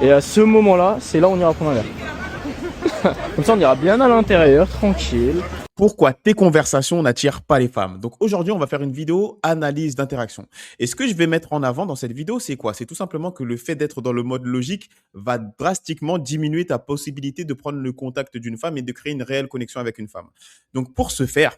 Et à ce moment-là, c'est là où on ira prendre un verre. Comme ça, on ira bien à l'intérieur, tranquille. Pourquoi tes conversations n'attirent pas les femmes? Donc aujourd'hui, on va faire une vidéo analyse d'interaction. Et ce que je vais mettre en avant dans cette vidéo, c'est quoi? C'est tout simplement que le fait d'être dans le mode logique va drastiquement diminuer ta possibilité de prendre le contact d'une femme et de créer une réelle connexion avec une femme. Donc pour ce faire,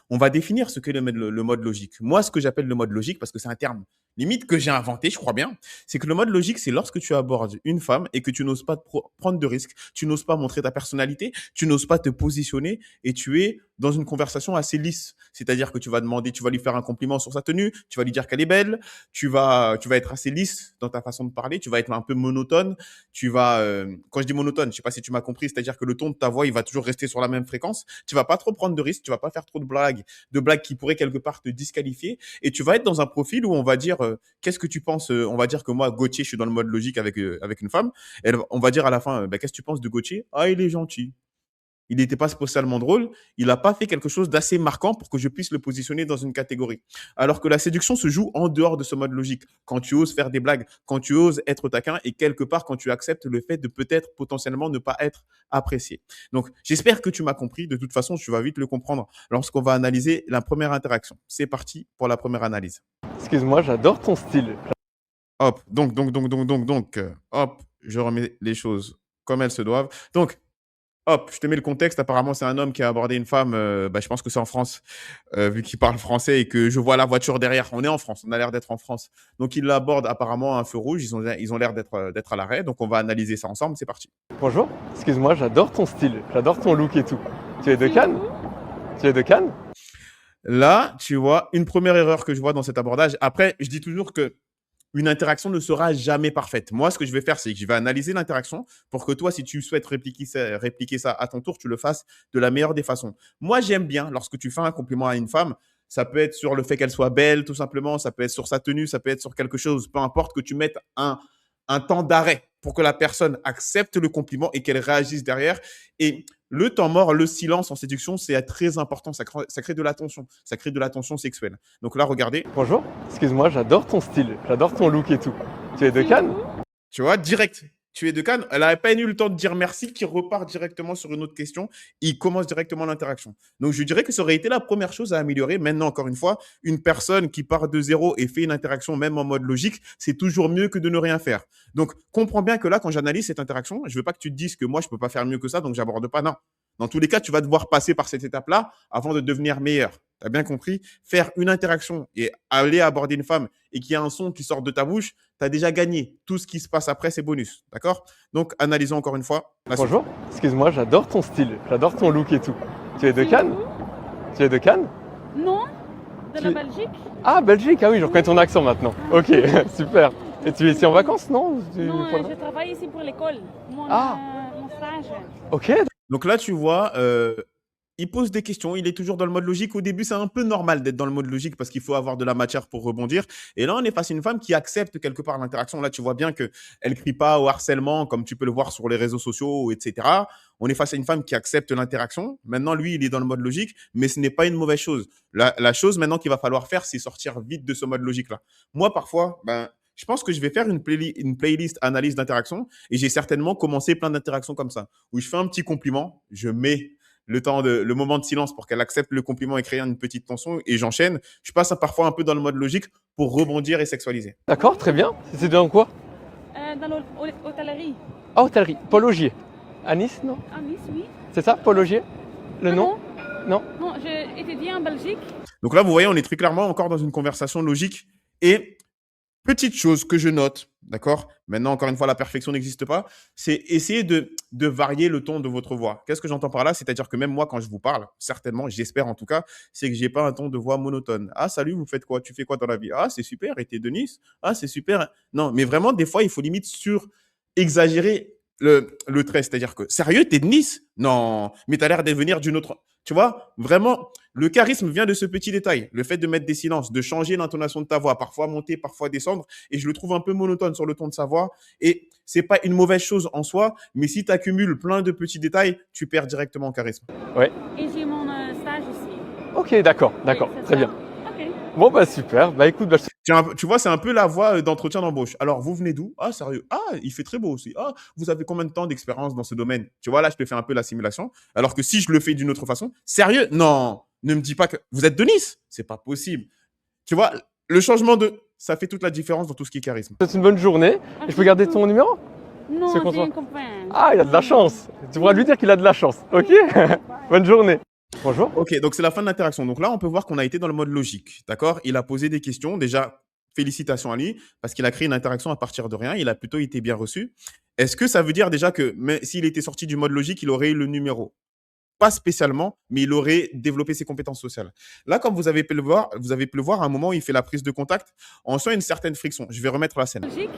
on va définir ce qu'est le mode logique. Moi, ce que j'appelle le mode logique, parce que c'est un terme limite que j'ai inventé, je crois bien, c'est que le mode logique, c'est lorsque tu abordes une femme et que tu n'oses pas prendre de risques, tu n'oses pas montrer ta personnalité, tu n'oses pas te positionner et tu es dans une conversation assez lisse. C'est-à-dire que tu vas demander, tu vas lui faire un compliment sur sa tenue, tu vas lui dire qu'elle est belle, tu vas être assez lisse dans ta façon de parler, tu vas être un peu monotone, quand je dis monotone, je sais pas si tu m'as compris, c'est-à-dire que le ton de ta voix, il va toujours rester sur la même fréquence, tu vas pas trop prendre de risques, tu vas pas faire trop de blagues qui pourraient quelque part te disqualifier et tu vas être dans un profil où on va dire, qu'est-ce que tu penses, on va dire que moi, Gauthier, je suis dans le mode logique avec une femme, on va dire à la fin, bah, qu'est-ce que tu penses de Gauthier? Ah, il est gentil. Il n'était pas spécialement drôle, il n'a pas fait quelque chose d'assez marquant pour que je puisse le positionner dans une catégorie. Alors que la séduction se joue en dehors de ce mode logique, quand tu oses faire des blagues, quand tu oses être taquin et quelque part quand tu acceptes le fait de peut-être potentiellement ne pas être apprécié. Donc j'espère que tu m'as compris, de toute façon tu vas vite le comprendre lorsqu'on va analyser la première interaction. C'est parti pour la première analyse. Excuse-moi, j'adore ton style. Hop, hop, je remets les choses comme elles se doivent. Donc, hop, je te mets le contexte. Apparemment, c'est un homme qui a abordé une femme. Je pense que c'est en France, vu qu'il parle français et que je vois la voiture derrière. On est en France, on a l'air d'être en France. Donc, il l'aborde apparemment à un feu rouge. Ils ont l'air d'être à l'arrêt. Donc, on va analyser ça ensemble. C'est parti. Bonjour, excuse-moi, j'adore ton style, j'adore ton look et tout. Tu es de Cannes? Tu es de Cannes? Là, tu vois, une première erreur que je vois dans cet abordage. Après, je dis toujours que une interaction ne sera jamais parfaite. Moi, ce que je vais faire, c'est que je vais analyser l'interaction pour que toi, si tu souhaites répliquer ça à ton tour, tu le fasses de la meilleure des façons. Moi, j'aime bien lorsque tu fais un compliment à une femme, ça peut être sur le fait qu'elle soit belle, tout simplement, ça peut être sur sa tenue, ça peut être sur quelque chose, peu importe que tu mettes un temps d'arrêt pour que la personne accepte le compliment et qu'elle réagisse derrière. Et le temps mort, le silence en séduction, c'est très important. Ça crée de l'attention. Ça crée de l'attention sexuelle. Donc là, regardez, Bonjour, excuse-moi, j'adore ton style, j'adore ton look et tout. Tu es de Cannes? tu vois, direct. Tu es de Cannes. Elle n'avait pas eu le temps de dire merci, qui repart directement sur une autre question. Il commence directement l'interaction. Donc, je dirais que ça aurait été la première chose à améliorer. Maintenant, encore une fois, une personne qui part de zéro et fait une interaction, même en mode logique, c'est toujours mieux que de ne rien faire. Donc, comprends bien que là, quand j'analyse cette interaction, je ne veux pas que tu te dises que moi, je ne peux pas faire mieux que ça, donc j'aborde pas. Non. Dans tous les cas, tu vas devoir passer par cette étape-là avant de devenir meilleur. Tu as bien compris? Faire une interaction et aller aborder une femme et qu'il y a un son qui sort de ta bouche, tu as déjà gagné. Tout ce qui se passe après, c'est bonus. D'accord? Donc, analysons encore une fois la suite. Bonjour, excuse-moi, j'adore ton style, j'adore ton look et tout. Tu es de Cannes? Tu es de Cannes? Non, de la Tu- Belgique. Ah, Belgique, ah oui, je reconnais ton accent maintenant. Ok, super. Et tu es ici en vacances, non? Non, je travaille ici pour l'école, Ah. mon stage. Ok, Donc là, tu vois, il pose des questions. Il est toujours dans le mode logique. Au début, c'est un peu normal d'être dans le mode logique parce qu'il faut avoir de la matière pour rebondir. Et là, on est face à une femme qui accepte quelque part l'interaction. Là, tu vois bien qu'elle ne crie pas au harcèlement comme tu peux le voir sur les réseaux sociaux, etc. On est face à une femme qui accepte l'interaction. Maintenant, lui, il est dans le mode logique, mais ce n'est pas une mauvaise chose. La chose maintenant qu'il va falloir faire, c'est sortir vite de ce mode logique-là. Moi, parfois, je pense que je vais faire une playlist analyse d'interaction et j'ai certainement commencé plein d'interactions comme ça, où je fais un petit compliment, je mets le moment de silence pour qu'elle accepte le compliment et créer une petite tension et j'enchaîne. Je passe parfois un peu dans le mode logique pour rebondir et sexualiser. d'accord, très bien. C'est dans quoi? Dans l'hôtellerie. Ah, hôtellerie, Paul Augier. À Nice, non? À Nice, oui. C'est ça, Paul Augier? Le Ah nom? Non? Non, j'ai étudié en Belgique. Donc là, vous voyez, on est très clairement encore dans une conversation logique et petite chose que je note, d'accord? Maintenant, encore une fois, la perfection n'existe pas. C'est essayer de varier le ton de votre voix. Qu'est-ce que j'entends par là? C'est-à-dire que même moi, quand je vous parle, certainement, j'espère en tout cas, c'est que j'ai pas un ton de voix monotone. Ah, salut, vous faites quoi? Tu fais quoi dans la vie? Ah, c'est super, et t'es de Nice? Ah, c'est super. Non, mais vraiment, des fois, il faut limite exagérer le trait. C'est-à-dire que, sérieux, t'es de Nice? Non, mais t'as l'air de venir d'une autre. Tu vois, vraiment, le charisme vient de ce petit détail. Le fait de mettre des silences, de changer l'intonation de ta voix, parfois monter, parfois descendre. Et je le trouve un peu monotone sur le ton de sa voix. Et c'est pas une mauvaise chose en soi, mais si tu accumules plein de petits détails, tu perds directement en charisme. Ouais. Et j'ai mon stage ici. Ok, d'accord, Oui, c'est très ça. bien. Ok. Bon, bah super. Bah écoute, bah, Tu vois, c'est un peu la voie d'entretien d'embauche. Alors, vous venez d'où? Ah, sérieux? Ah, il fait très beau aussi. Ah, vous avez combien de temps d'expérience dans ce domaine? Tu vois, là, je te fais un peu la simulation. Alors que si je le fais d'une autre façon, sérieux? Non, ne me dis pas que vous êtes de Nice. C'est pas possible. Tu vois, le changement ça fait toute la différence dans tout ce qui est charisme. je te souhaite une bonne journée. Et je peux garder ton numéro? Non, C'est j'ai content. un copain. Ah, il a de la chance. Tu pourras lui dire qu'il a de la chance. Ok. Bonne journée. Bonjour. Ok, donc c'est la fin de l'interaction. Donc là, on peut voir qu'on a été dans le mode logique. D'accord? Il a posé des questions. Déjà, félicitations à lui parce qu'il a créé une interaction à partir de rien. Il a plutôt été bien reçu. Est-ce que ça veut dire déjà que s'il était sorti du mode logique, il aurait eu le numéro? Pas spécialement, mais il aurait développé ses compétences sociales. Là, comme vous avez pu le voir, à un moment où il fait la prise de contact, on sent une certaine friction. Je vais remettre la scène. Belgique.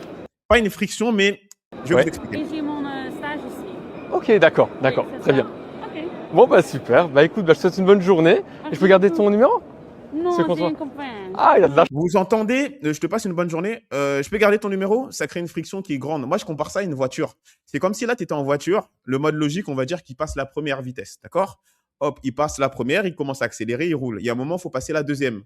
Pas une friction, mais je vais Ouais. vous expliquer. Et j'ai mon stage ici. Ok, d'accord, d'accord, Oui, c'est très ça. bien. Ok. Bon, bah super. Bah écoute, bah, je te souhaite une bonne journée. Et je peux garder ton numéro? Non, C'est j'ai content. un copain. Ah, il a de la Vous entendez? Je te passe une bonne journée. Je peux garder ton numéro? Ça crée une friction qui est grande. Moi, je compare ça à une voiture. C'est comme si là, tu étais en voiture. Le mode logique, on va dire qu'il passe la première vitesse. D'accord? Hop, il passe la première, il commence à accélérer, il roule. Il y a un moment, il faut passer la deuxième.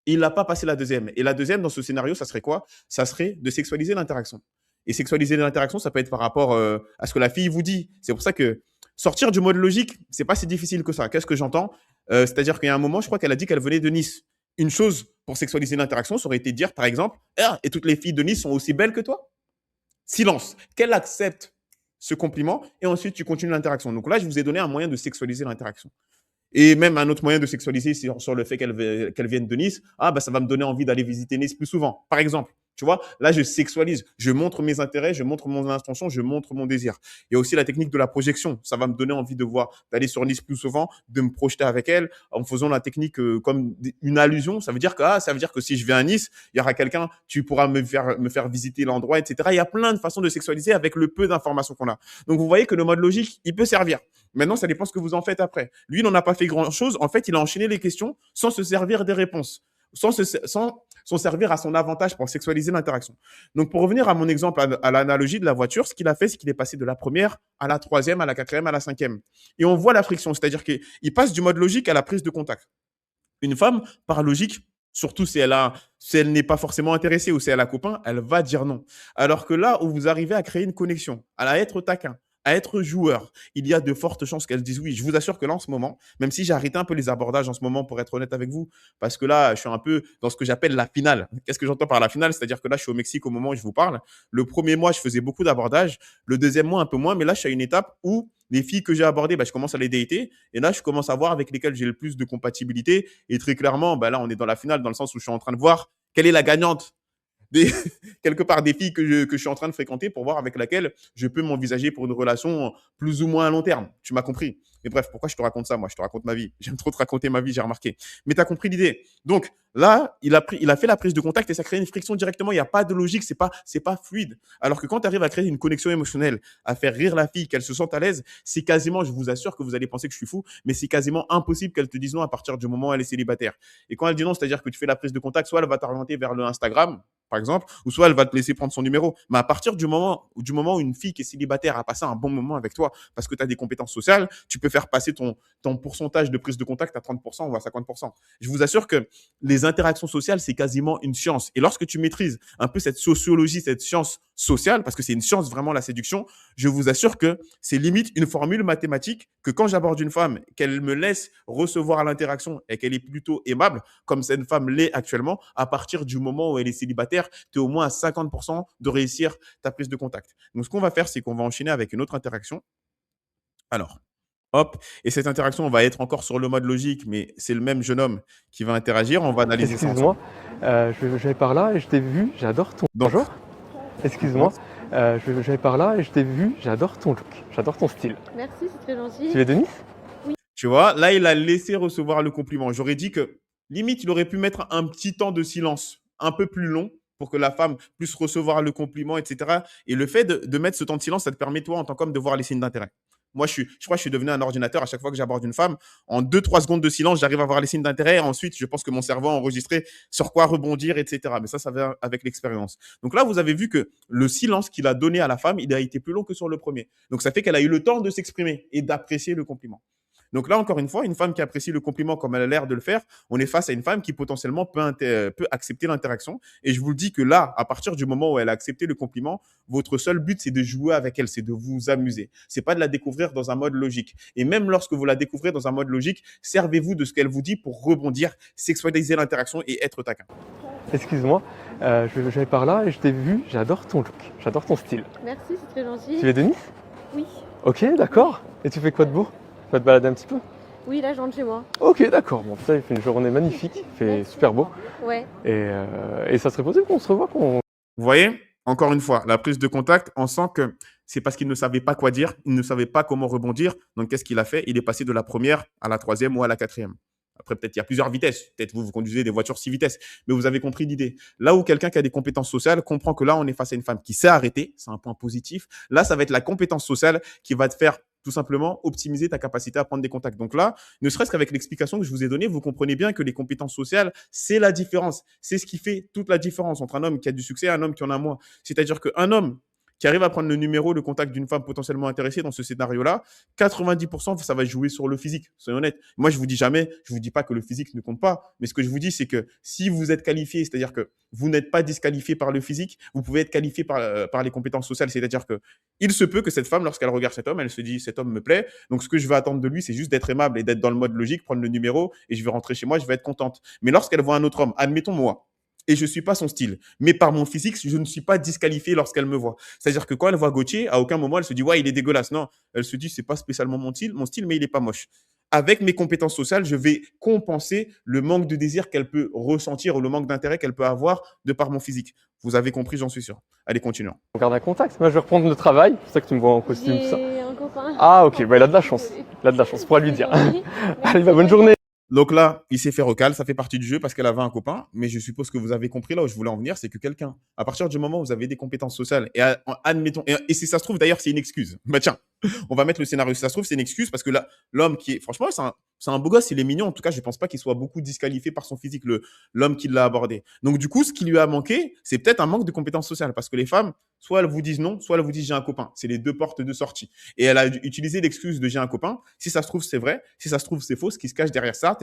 Il n'a pas passé la deuxième. Et la deuxième, dans ce scénario, ça serait quoi? Ça serait de sexualiser l'interaction. Et sexualiser l'interaction, ça peut être par rapport à ce que la fille vous dit. C'est pour ça que sortir du mode logique, c'est pas si difficile que ça. Qu'est-ce que j'entends? C'est-à-dire qu'il y a un moment, je crois qu'elle a dit qu'elle venait de Nice. Une chose pour sexualiser l'interaction, ça aurait été de dire, par exemple, ah, et toutes les filles de Nice sont aussi belles que toi? Silence. Qu'elle accepte ce compliment et ensuite tu continues l'interaction. Donc là, je vous ai donné un moyen de sexualiser l'interaction. Et même un autre moyen de sexualiser sur le fait qu'elle vienne de Nice, ah bah ça va me donner envie d'aller visiter Nice plus souvent. Par exemple, tu vois, là je sexualise, je montre mes intérêts, je montre mon intention, je montre mon désir. Il y a aussi la technique de la projection, ça va me donner envie de d'aller sur Nice plus souvent, de me projeter avec elle en faisant la technique comme une allusion. Ça veut dire que si je vais à Nice, il y aura quelqu'un, tu pourras me faire visiter l'endroit, etc. Il y a plein de façons de sexualiser avec le peu d'informations qu'on a. Donc vous voyez que le mode logique, il peut servir. Maintenant, ça dépend ce que vous en faites après. Lui, il n'en a pas fait grand-chose. En fait, il a enchaîné les questions sans se servir des réponses, sans servir à son avantage pour sexualiser l'interaction. Donc, pour revenir à mon exemple, à l'analogie de la voiture, ce qu'il a fait, c'est qu'il est passé de la première à la troisième, à la quatrième, à la cinquième. Et on voit la friction, c'est-à-dire qu'il passe du mode logique à la prise de contact. Une femme, par logique, surtout si elle n'est pas forcément intéressée ou si elle a copain, elle va dire non. Alors que là où vous arrivez à créer une connexion, à être taquin, à être joueur, il y a de fortes chances qu'elle dise oui. Je vous assure que là, en ce moment, même si j'ai arrêté un peu les abordages en ce moment pour être honnête avec vous, parce que là, je suis un peu dans ce que j'appelle la finale. Qu'est-ce que j'entends par la finale? C'est-à-dire que là, je suis au Mexique au moment où je vous parle. Le premier mois, je faisais beaucoup d'abordages. Le deuxième mois, un peu moins. Mais là, je suis à une étape où les filles que j'ai abordées, je commence à les dater. Et là, je commence à voir avec lesquelles j'ai le plus de compatibilité. Et très clairement, là, on est dans la finale dans le sens où je suis en train de voir quelle est la gagnante des, quelque part des filles que je suis en train de fréquenter pour voir avec laquelle je peux m'envisager pour une relation plus ou moins à long terme. Tu m'as compris. Mais bref, pourquoi je te raconte ça? Moi, je te raconte ma vie. J'aime trop te raconter ma vie, j'ai remarqué. Mais tu as compris l'idée. Donc là, il a fait la prise de contact et ça crée une friction directement. Il n'y a pas de logique, c'est pas fluide. Alors que quand tu arrives à créer une connexion émotionnelle, à faire rire la fille, qu'elle se sente à l'aise, c'est quasiment, je vous assure que vous allez penser que je suis fou, mais c'est quasiment impossible qu'elle te dise non à partir du moment où elle est célibataire. Et quand elle dit non, c'est-à-dire que tu fais la prise de contact, soit elle va t'orienter vers le Instagram, par exemple, ou soit elle va te laisser prendre son numéro. Mais à partir du moment où une fille qui est célibataire a passé un bon moment avec toi parce que tu as des compétences sociales, tu peux faire passer ton pourcentage de prise de contact à 30% ou à 50%. Je vous assure que les interactions sociales, c'est quasiment une science. Et lorsque tu maîtrises un peu cette sociologie, cette science sociale, parce que c'est une science vraiment la séduction, je vous assure que c'est limite une formule mathématique que quand j'aborde une femme, qu'elle me laisse recevoir l'interaction et qu'elle est plutôt aimable, comme cette femme l'est actuellement, à partir du moment où elle est célibataire, tu es au moins à 50% de réussir ta prise de contact. Donc, ce qu'on va faire, c'est qu'on va enchaîner avec une autre interaction. Alors, hop, et cette interaction, on va être encore sur le mode logique, mais c'est le même jeune homme qui va interagir. On va analyser ça Excuse-moi, ensemble. j'allais par là et je t'ai vu, j'adore ton. Donc, Bonjour. Excuse-moi, j'allais par là et je t'ai vu, j'adore ton look, j'adore ton style. Merci, c'est très gentil. Tu es de Nice? tu vois, là, il a laissé recevoir le compliment. J'aurais dit que, limite, il aurait pu mettre un petit temps de silence, un peu plus long, pour que la femme puisse recevoir le compliment, etc. Et le fait de mettre ce temps de silence, ça te permet, toi, en tant qu'homme, de voir les signes d'intérêt. Moi, je crois que je suis devenu un ordinateur à chaque fois que j'aborde une femme. En 2-3 secondes de silence, j'arrive à voir les signes d'intérêt. Ensuite, je pense que mon cerveau a enregistré sur quoi rebondir, etc. Mais ça vient avec l'expérience. Donc là, vous avez vu que le silence qu'il a donné à la femme, il a été plus long que sur le premier. Donc ça fait qu'elle a eu le temps de s'exprimer et d'apprécier le compliment. Donc là, encore une fois, une femme qui apprécie le compliment comme elle a l'air de le faire, on est face à une femme qui potentiellement peut accepter l'interaction. Et je vous le dis que là, à partir du moment où elle a accepté le compliment, votre seul but, c'est de jouer avec elle, c'est de vous amuser. C'est pas de la découvrir dans un mode logique. Et même lorsque vous la découvrez dans un mode logique, servez-vous de ce qu'elle vous dit pour rebondir, sexualiser l'interaction et être taquin. Excuse-moi, je vais par là et je t'ai vu, j'adore ton look, j'adore ton style. Merci, c'est très gentil. Tu es de Nice? Oui. Ok, d'accord. Et tu fais quoi de beau? Tu vas te balader un petit peu? Oui, là, je rentre chez moi. Ok, d'accord. Bon, ça, il fait une journée magnifique, il fait super beau. Ouais. Et ça serait possible qu'on se revoie, qu'on... Vous voyez, encore une fois, la prise de contact, on sent que c'est parce qu'il ne savait pas quoi dire, il ne savait pas comment rebondir. Donc, qu'est-ce qu'il a fait? Il est passé de la première à la troisième ou à la quatrième. Après, peut-être il y a plusieurs vitesses. Peut-être vous conduisez des voitures 6 vitesses. Mais vous avez compris l'idée. Là où quelqu'un qui a des compétences sociales comprend que là, on est face à une femme qui sait arrêter. C'est un point positif. Là, ça va être la compétence sociale qui va te faire tout simplement optimiser ta capacité à prendre des contacts. Donc là, ne serait-ce qu'avec l'explication que je vous ai donnée, vous comprenez bien que les compétences sociales, c'est la différence. C'est ce qui fait toute la différence entre un homme qui a du succès et un homme qui en a moins. C'est-à-dire qu'un homme qui arrive à prendre le numéro, le contact d'une femme potentiellement intéressée dans ce scénario-là, 90%, ça va jouer sur le physique. Soyons honnêtes. Moi, je vous dis jamais, je vous dis pas que le physique ne compte pas, mais ce que je vous dis, c'est que si vous êtes qualifié, c'est-à-dire que vous n'êtes pas disqualifié par le physique, vous pouvez être qualifié par les compétences sociales. C'est-à-dire que il se peut que cette femme, lorsqu'elle regarde cet homme, elle se dit, cet homme me plaît. Donc, ce que je vais attendre de lui, c'est juste d'être aimable et d'être dans le mode logique, prendre le numéro et je vais rentrer chez moi, je vais être contente. Mais lorsqu'elle voit un autre homme, admettons moi, et je ne suis pas son style. Mais par mon physique, je ne suis pas disqualifié lorsqu'elle me voit. C'est-à-dire que quand elle voit Gauthier, à aucun moment, elle se dit, ouais, il est dégueulasse. Non, elle se dit, c'est pas spécialement mon style, mais il n'est pas moche. Avec mes compétences sociales, je vais compenser le manque de désir qu'elle peut ressentir ou le manque d'intérêt qu'elle peut avoir de par mon physique. Vous avez compris, j'en suis sûr. Allez, continuons. On garde un contact. Moi, je vais reprendre le travail. C'est pour ça que tu me vois en costume, tout ça. J'ai un copain. Ah, ok, bah, il a de la chance. Il a de la chance, pour lui dire. Oui. Allez, bah, bonne journée. Donc là, il s'est fait recal, ça fait partie du jeu parce qu'elle avait un copain, mais je suppose que vous avez compris là où je voulais en venir, c'est que quelqu'un, à partir du moment où vous avez des compétences sociales, et admettons, et si ça se trouve d'ailleurs, c'est une excuse. Bah tiens, on va mettre le scénario, si ça se trouve, c'est une excuse parce que là, l'homme qui est, franchement, c'est un beau gosse, il est mignon, en tout cas, je pense pas qu'il soit beaucoup disqualifié par son physique, l'homme qui l'a abordé. Donc du coup, ce qui lui a manqué, c'est peut-être un manque de compétences sociales parce que les femmes, soit elles vous disent non, soit elles vous disent j'ai un copain. C'est les deux portes de sortie. Et elle a utilisé l'excuse de j'ai un copain. Si ça se trouve, c'est vrai. Si ça se trouve, c'est faux. Ce qui se cache derrière ça,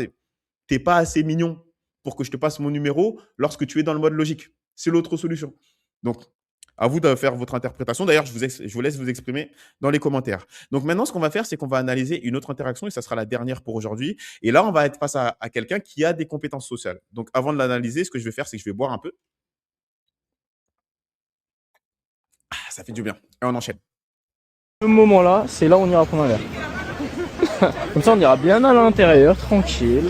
t'es pas assez mignon pour que je te passe mon numéro lorsque tu es dans le mode logique. C'est l'autre solution. Donc, à vous de faire votre interprétation. D'ailleurs, je vous laisse vous exprimer dans les commentaires. Donc maintenant, ce qu'on va faire, c'est qu'on va analyser une autre interaction et ça sera la dernière pour aujourd'hui. Et là, on va être face à quelqu'un qui a des compétences sociales. Donc avant de l'analyser, ce que je vais faire, c'est que je vais boire un peu. Ah, ça fait du bien. Et on enchaîne. Ce moment-là, c'est là où on ira prendre un verre. Comme ça, on ira bien à l'intérieur, tranquille.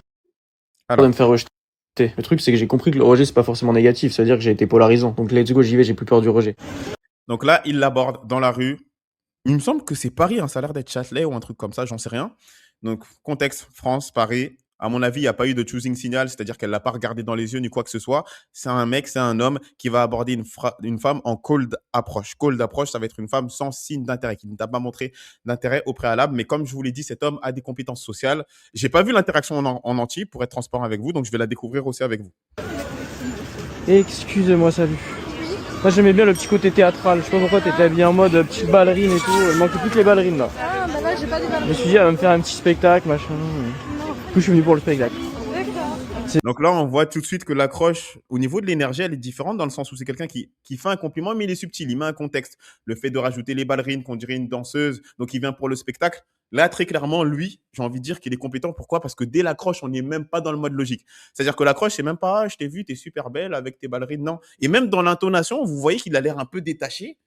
Alors, De me faire rejeter. Le truc, c'est que j'ai compris que le rejet, c'est pas forcément négatif. Ça veut dire que j'ai été polarisant. Donc, let's go, j'y vais, j'ai plus peur du rejet. donc là, il l'aborde dans la rue. Il me semble que c'est Paris, hein, ça a l'air d'être Châtelet ou un truc comme ça, j'en sais rien. Donc, contexte, France, Paris. À mon avis, il n'y a pas eu de choosing signal, c'est-à-dire qu'elle ne l'a pas regardé dans les yeux ni quoi que ce soit. C'est un mec, c'est un homme qui va aborder une femme en cold approach. Cold approach, ça va être une femme sans signe d'intérêt, qui ne t'a pas montré d'intérêt au préalable. Mais comme je vous l'ai dit, cet homme a des compétences sociales. J'ai pas vu l'interaction en entier pour être transparent avec vous, donc je vais la découvrir aussi avec vous. Excusez-moi, salut. Moi, j'aimais bien le petit côté théâtral. Je sais pas pourquoi t'étais habillé en mode petite ballerine et tout. Il manquait plus que les ballerines là. Ah, bah là, j'ai pas des Je balles. me suis dit, elle va me faire un petit spectacle, machin. Du coup, je suis venu pour le spectacle. D'accord. Donc là, on voit tout de suite que l'accroche, au niveau de l'énergie, elle est différente dans le sens où c'est quelqu'un qui fait un compliment, mais il est subtil, il met un contexte. Le fait de rajouter les ballerines, qu'on dirait une danseuse, donc il vient pour le spectacle. Là, très clairement, lui, j'ai envie de dire qu'il est compétent. Pourquoi? Parce que dès l'accroche, on n'est même pas dans le mode logique. C'est-à-dire que l'accroche, c'est même pas, ah, je t'ai vu, t'es super belle avec tes ballerines. Non. Et même dans l'intonation, vous voyez qu'il a l'air un peu détaché,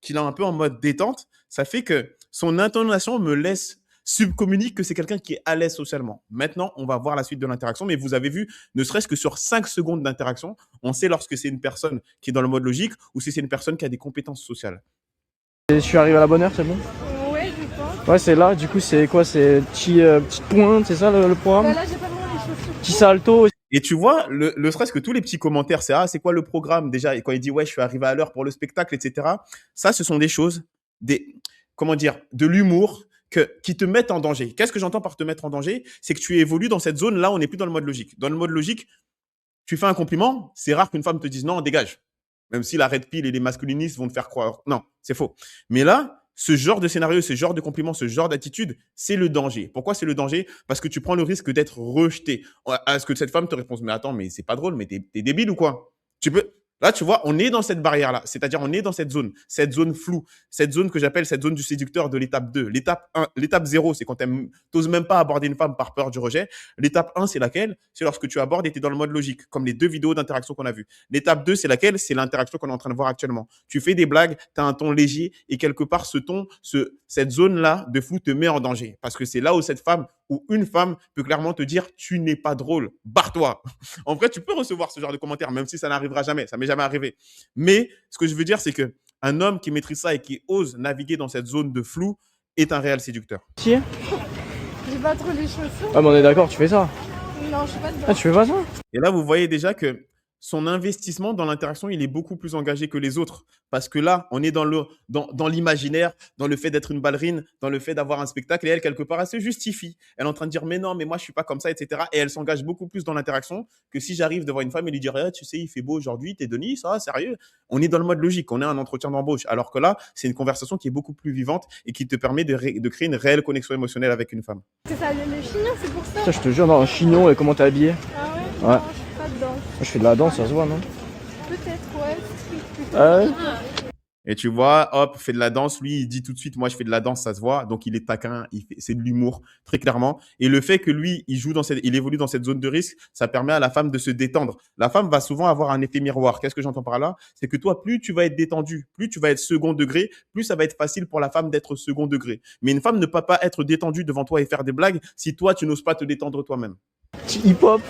qu'il est un peu en mode détente. Ça fait que son intonation me laisse subcommunique que c'est quelqu'un qui est à l'aise socialement. Maintenant, on va voir la suite de l'interaction, mais vous avez vu, ne serait-ce que sur 5 secondes d'interaction, on sait lorsque c'est une personne qui est dans le mode logique ou si c'est une personne qui a des compétences sociales. Et je suis arrivé à la bonne heure, c'est bon? Ouais, je pense. Ouais, c'est là. Du coup, c'est quoi? C'est petite pointe, c'est ça le programme? Bah là, j'ai pas vraiment les chaussures. Petit salto. Et tu vois, le stress que tous les petits commentaires, c'est « Ah, c'est quoi le programme ?» déjà, et quand il dit « Ouais, je suis arrivé à l'heure pour le spectacle, etc. » Ça, ce sont des choses, de l'humour qui te mettent en danger. Qu'est-ce que j'entends par te mettre en danger? C'est que tu évolues dans cette zone-là, on n'est plus dans le mode logique. Dans le mode logique, tu fais un compliment, c'est rare qu'une femme te dise « Non, dégage ». Même si la red pill et les masculinistes vont te faire croire. Non, c'est faux. Mais là, Ce genre de scénario, ce genre de compliment, ce genre d'attitude, c'est le danger. Pourquoi c'est le danger? Parce que tu prends le risque d'être rejeté. À ce que cette femme te réponde, mais attends, mais c'est pas drôle, mais t'es débile ou quoi? Tu peux. Là, tu vois, on est dans cette barrière-là. C'est-à-dire, on est dans cette zone floue, cette zone que j'appelle cette zone du séducteur de l'étape 2. L'étape 1, l'étape 0, c'est quand tu n'oses même pas aborder une femme par peur du rejet. L'étape 1, c'est laquelle? C'est lorsque tu abordes et tu es dans le mode logique, comme les 2 vidéos d'interaction qu'on a vues. L'étape 2, c'est laquelle? C'est l'interaction qu'on est en train de voir actuellement. Tu fais des blagues, tu as un ton léger et quelque part, ce ton, cette zone-là de flou te met en danger. Parce que c'est là où cette femme ou une femme peut clairement te dire, tu n'es pas drôle, barre-toi. En vrai, tu peux recevoir ce genre de commentaires, même si ça n'arrivera jamais. Ça m'est jamais arrivé. Mais ce que je veux dire, c'est que un homme qui maîtrise ça et qui ose naviguer dans cette zone de flou est un réel séducteur. Si. J'ai pas trop les chaussons. Ah, mais on est d'accord, tu fais ça. Non, je suis pas dedans. Ah, tu fais pas ça? Et là, vous voyez déjà que son investissement dans l'interaction, il est beaucoup plus engagé que les autres. Parce que là, on est dans l'imaginaire, dans le fait d'être une ballerine, dans le fait d'avoir un spectacle. Et elle, quelque part, elle se justifie. Elle est en train de dire, mais non, mais moi, je suis pas comme ça, etc. Et elle s'engage beaucoup plus dans l'interaction que si j'arrive devant une femme et lui dire, tu sais, il fait beau aujourd'hui, t'es Denis, ça va, sérieux? On est dans le mode logique, on est un entretien d'embauche. Alors que là, c'est une conversation qui est beaucoup plus vivante et qui te permet de créer une réelle connexion émotionnelle avec une femme. C'est ça, les chignons, c'est pour ça. Ça, je te jure, non, un chignon et comment t'es habillé? Ah ouais? Ouais. Non, je suis pas dedans. Moi, je fais de la danse, ça se voit, non? Peut-être, ouais. Ah ouais? Et tu vois, hop, fait de la danse. Lui, il dit tout de suite, moi, je fais de la danse, ça se voit. Donc, il est taquin, c'est de l'humour, très clairement. Et le fait que lui, il évolue dans cette zone de risque, ça permet à la femme de se détendre. La femme va souvent avoir un effet miroir. Qu'est-ce que j'entends par là? C'est que toi, plus tu vas être détendu, plus tu vas être second degré, plus ça va être facile pour la femme d'être second degré. Mais une femme ne peut pas être détendue devant toi et faire des blagues si toi, tu n'oses pas te détendre toi-même. Petit hip-hop.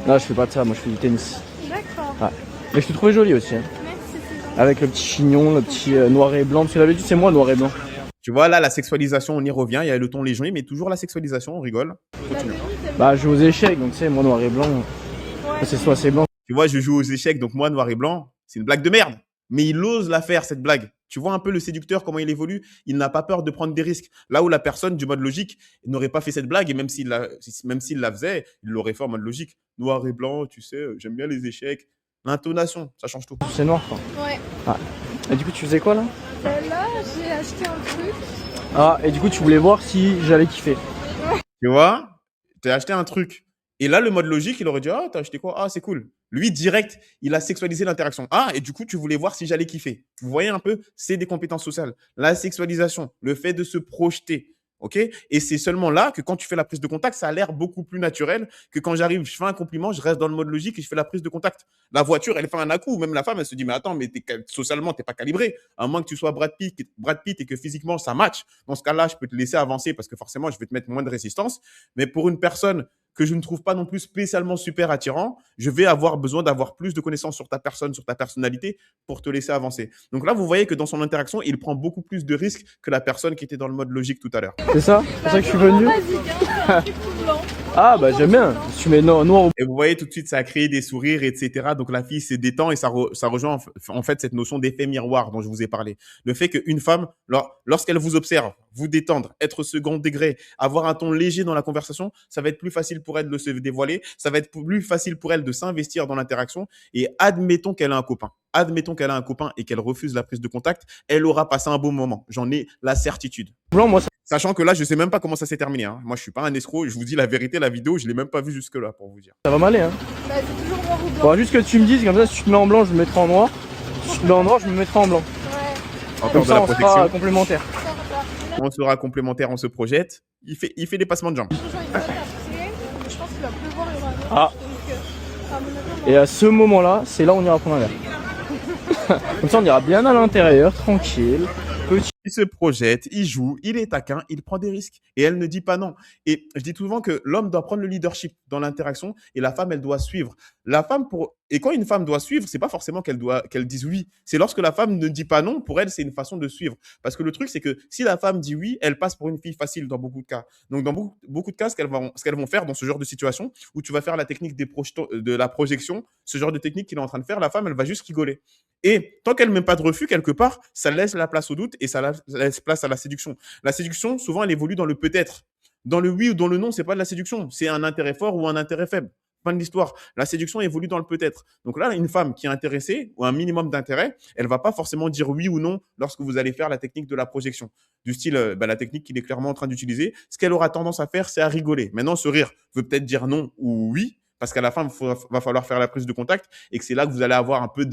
Non, je fais pas de ça, moi, je fais du tennis. D'accord. Ouais. Mais je te trouvais jolie aussi, hein. Merci, c'est gentil. Avec le petit chignon, le petit noir et blanc. Parce que d'habitude, c'est moi, noir et blanc. Tu vois, là, la sexualisation, on y revient. Il y a le ton léger, mais toujours la sexualisation, on rigole. Continue. Bah, je joue aux échecs, donc tu sais, moi, noir et blanc. Ouais. C'est soit c'est blanc. Tu vois, je joue aux échecs, donc moi, noir et blanc, c'est une blague de merde. Mais il ose la faire, cette blague. Tu vois un peu le séducteur, comment il évolue. Il n'a pas peur de prendre des risques. Là où la personne du mode logique n'aurait pas fait cette blague, et même s'il la faisait, il l'aurait fait en mode logique. Noir et blanc, tu sais, j'aime bien les échecs. L'intonation, ça change tout. C'est noir, quoi. Ouais. Et du coup, tu faisais quoi, là? Là, j'ai acheté un truc. Ah, et du coup, tu voulais voir si j'allais kiffer. Tu vois, tu as acheté un truc. Et là, le mode logique, il aurait dit, ah, t'as acheté quoi? Ah, c'est cool. Lui, direct, il a sexualisé l'interaction. Ah, et du coup, tu voulais voir si j'allais kiffer. Vous voyez un peu, c'est des compétences sociales. La sexualisation, le fait de se projeter. OK? Et c'est seulement là que quand tu fais la prise de contact, ça a l'air beaucoup plus naturel que quand j'arrive, je fais un compliment, je reste dans le mode logique et je fais la prise de contact. La voiture, elle fait un à-coup. Même la femme, elle se dit, mais attends, mais socialement, t'es pas calibré. À moins que tu sois Brad Pitt et que physiquement, ça match. Dans ce cas-là, je peux te laisser avancer parce que forcément, je vais te mettre moins de résistance. Mais pour une personne que je ne trouve pas non plus spécialement super attirant, je vais avoir besoin d'avoir plus de connaissances sur ta personne, sur ta personnalité pour te laisser avancer. Donc là, vous voyez que dans son interaction, il prend beaucoup plus de risques que la personne qui était dans le mode logique tout à l'heure. C'est ça? C'est pour ça que je suis venu? Basique, hein, un truc tout blanc. Ah, bah, j'aime bien. Si tu mets noir ou Et vous voyez tout de suite, ça a créé des sourires, etc. Donc la fille se détend et ça rejoint en fait cette notion d'effet miroir dont je vous ai parlé. Le fait qu'une femme, lorsqu'elle vous observe, vous détendre, être second degré, avoir un ton léger dans la conversation, ça va être plus facile pour elle de se dévoiler, ça va être plus facile pour elle de s'investir dans l'interaction. Et admettons qu'elle a un copain. Admettons qu'elle a un copain et qu'elle refuse la prise de contact, elle aura passé un bon moment. J'en ai la certitude. blanc, moi, ça... Sachant que là, je sais même pas comment ça s'est terminé. Hein. Moi, je suis pas un escroc. Je vous dis la vérité, la vidéo, je l'ai même pas vue jusque-là pour vous dire. ça va m'aller, hein. Bah, c'est toujours noir ou blanc. Faudra juste que tu me dises, comme ça, si tu te mets en blanc, je me mettrai en noir. Si tu te mets en noir, je me mettrai en blanc. Ouais. Encore Comme de ça, la on protection. sera complémentaires. Ça va. On sera complémentaires, on se projette. Il fait des passements de jambes. Je rejoins une bonne après. Je pense qu'il va pleuvoir, il y aura un orage. Ah. Donc, à mon avis, on va- Et à ce moment-là, c'est là où on ira prendre un verre. Comme ça, on ira bien à l'intérieur, tranquille. Petit. Il se projette, il joue, il est taquin, il prend des risques. Et elle ne dit pas non. Et je dis souvent que l'homme doit prendre le leadership dans l'interaction et la femme, elle doit suivre. Et quand une femme doit suivre, c'est pas forcément qu'elle dise oui. C'est lorsque la femme ne dit pas non, pour elle, c'est une façon de suivre. Parce que le truc, c'est que si la femme dit oui, elle passe pour une fille facile dans beaucoup de cas. Donc, dans beaucoup de cas, ce qu'elles vont faire dans ce genre de situation, où tu vas faire la technique de la projection, ce genre de technique qu'il est en train de faire, la femme, elle va juste rigoler. Et tant qu'elle ne met pas de refus quelque part, ça laisse la place au doute et ça laisse place à la séduction. La séduction, souvent, elle évolue dans le peut-être. Dans le oui ou dans le non, c'est pas de la séduction. C'est un intérêt fort ou un intérêt faible. Fin de l'histoire. La séduction évolue dans le peut-être. Donc là, une femme qui est intéressée ou un minimum d'intérêt, elle va pas forcément dire oui ou non lorsque vous allez faire la technique de la projection. Du style, la technique qu'il est clairement en train d'utiliser. Ce qu'elle aura tendance à faire, c'est à rigoler. Maintenant, ce rire veut peut-être dire non ou oui, parce qu'à la fin, va falloir faire la prise de contact et que c'est là que vous allez avoir un peu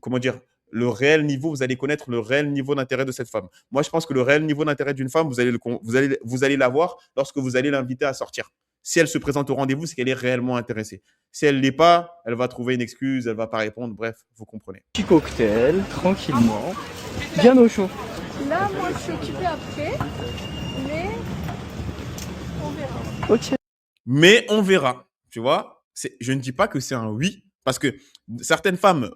comment dire, le réel niveau, vous allez connaître le réel niveau d'intérêt de cette femme. Moi, je pense que le réel niveau d'intérêt d'une femme, vous allez l'avoir lorsque vous allez l'inviter à sortir. Si elle se présente au rendez-vous, c'est qu'elle est réellement intéressée. Si elle ne l'est pas, elle va trouver une excuse, elle ne va pas répondre. Bref, vous comprenez. Petit cocktail, tranquillement, bien au chaud. Là, moi, je suis occupée après, mais on verra. Ok. Mais on verra, tu vois. Je ne dis pas que c'est un oui, parce que certaines femmes,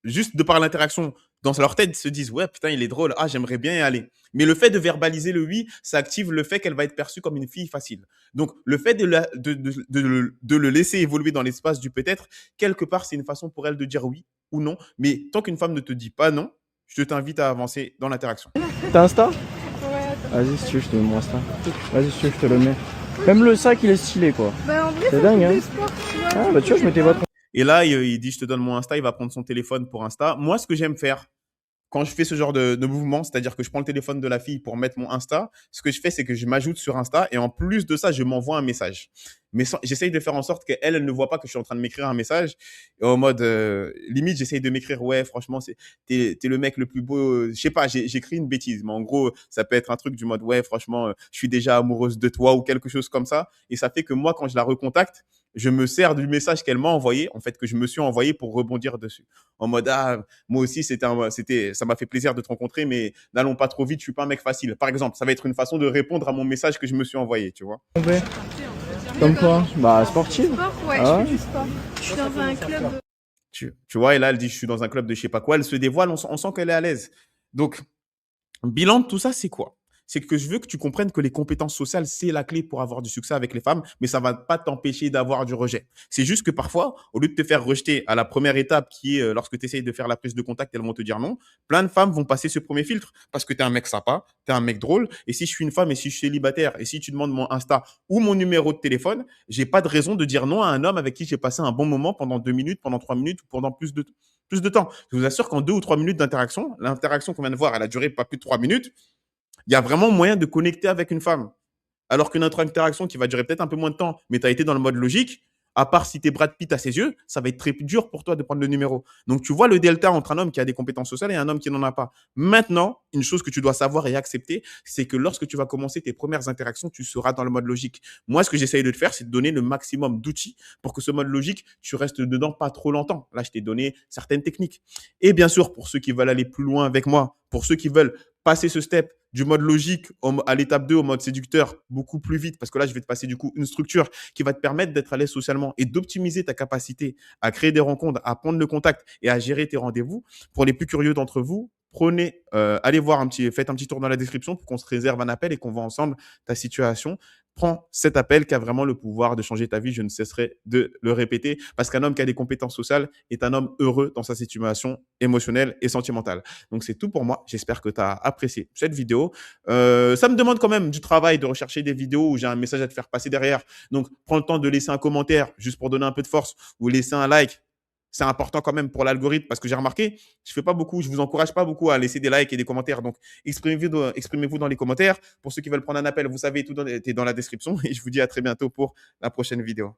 juste de par l'interaction, dans leur tête, se disent « Ouais, putain, il est drôle, ah, j'aimerais bien y aller. » Mais le fait de verbaliser le oui, ça active le fait qu'elle va être perçue comme une fille facile. Donc, le fait de le laisser évoluer dans l'espace du peut-être, quelque part, c'est une façon pour elle de dire oui ou non. Mais tant qu'une femme ne te dit pas non, je t'invite à avancer dans l'interaction. T'as Insta? Ouais, attends. Vas-y, si tu veux, je te mets mon Insta. Vas-y, si tu veux, je te le mets. Même le sac, il est stylé, quoi. Bah, en vrai, C'est ça dingue, fait hein. des sports, tu vois. Ah, bah tu vois, je m'étais pas trompé. Et là, il dit « Je te donne mon Insta », il va prendre son téléphone pour Insta. Moi, ce que j'aime faire, quand je fais ce genre de mouvement, c'est-à-dire que je prends le téléphone de la fille pour mettre mon Insta, ce que je fais, c'est que je m'ajoute sur Insta et en plus de ça, je m'envoie un message. Mais j'essaye de faire en sorte qu'elle, elle ne voit pas que je suis en train de m'écrire un message. Et en mode, limite, j'essaye de m'écrire, ouais, franchement, t'es le mec le plus beau. Je sais pas, j'écris une bêtise, mais en gros, ça peut être un truc du mode, ouais, franchement, je suis déjà amoureuse de toi ou quelque chose comme ça. Et ça fait que moi, quand je la recontacte, je me sers du message qu'elle m'a envoyé, en fait, que je me suis envoyé pour rebondir dessus. En mode, ah, moi aussi, ça m'a fait plaisir de te rencontrer, mais n'allons pas trop vite, je suis pas un mec facile. Par exemple, ça va être une façon de répondre à mon message que je me suis envoyé, tu vois. Comme quoi? Bah, sportive. Sport, ouais, Ah. je fais du sport. Je suis dans un club. Tu vois, et là, elle dit, je suis dans un club de je sais pas quoi, elle se dévoile, on sent qu'elle est à l'aise. Donc, bilan de tout ça, c'est quoi? C'est que je veux que tu comprennes que les compétences sociales, c'est la clé pour avoir du succès avec les femmes, mais ça va pas t'empêcher d'avoir du rejet. C'est juste que parfois, au lieu de te faire rejeter à la première étape qui est lorsque tu essayes de faire la prise de contact, elles vont te dire non, plein de femmes vont passer ce premier filtre parce que tu es un mec sympa, tu es un mec drôle, et si je suis une femme et si je suis célibataire et si tu demandes mon Insta ou mon numéro de téléphone, j'ai pas de raison de dire non à un homme avec qui j'ai passé un bon moment pendant 2 minutes, pendant 3 minutes ou pendant plus de temps. Je vous assure qu'en 2 ou 3 minutes d'interaction, l'interaction qu'on vient de voir, elle a duré pas plus de 3 minutes, il y a vraiment moyen de connecter avec une femme. Alors qu'une autre interaction qui va durer peut-être un peu moins de temps, mais tu as été dans le mode logique, à part si tu es Brad Pitt à ses yeux, ça va être très dur pour toi de prendre le numéro. Donc, tu vois le delta entre un homme qui a des compétences sociales et un homme qui n'en a pas. Maintenant, une chose que tu dois savoir et accepter, c'est que lorsque tu vas commencer tes premières interactions, tu seras dans le mode logique. Moi, ce que j'essaye de te faire, c'est de donner le maximum d'outils pour que ce mode logique, tu restes dedans pas trop longtemps. Là, je t'ai donné certaines techniques. Et bien sûr, pour ceux qui veulent aller plus loin avec moi, pour ceux qui veulent passer ce step du mode logique à l'étape 2 au mode séducteur beaucoup plus vite, parce que là, je vais te passer du coup une structure qui va te permettre d'être à l'aise socialement et d'optimiser ta capacité à créer des rencontres, à prendre le contact et à gérer tes rendez-vous. Pour les plus curieux d'entre vous, allez voir faites un petit tour dans la description pour qu'on se réserve un appel et qu'on voit ensemble ta situation. Prends cet appel qui a vraiment le pouvoir de changer ta vie. Je ne cesserai de le répéter parce qu'un homme qui a des compétences sociales est un homme heureux dans sa situation émotionnelle et sentimentale. Donc, c'est tout pour moi. J'espère que tu as apprécié cette vidéo. Ça me demande quand même du travail de rechercher des vidéos où j'ai un message à te faire passer derrière. Donc, prends le temps de laisser un commentaire juste pour donner un peu de force ou laisser un like. C'est important quand même pour l'algorithme parce que j'ai remarqué, je vous encourage pas beaucoup à laisser des likes et des commentaires. Donc, exprimez-vous dans les commentaires. Pour ceux qui veulent prendre un appel, vous savez, tout est dans la description et je vous dis à très bientôt pour la prochaine vidéo.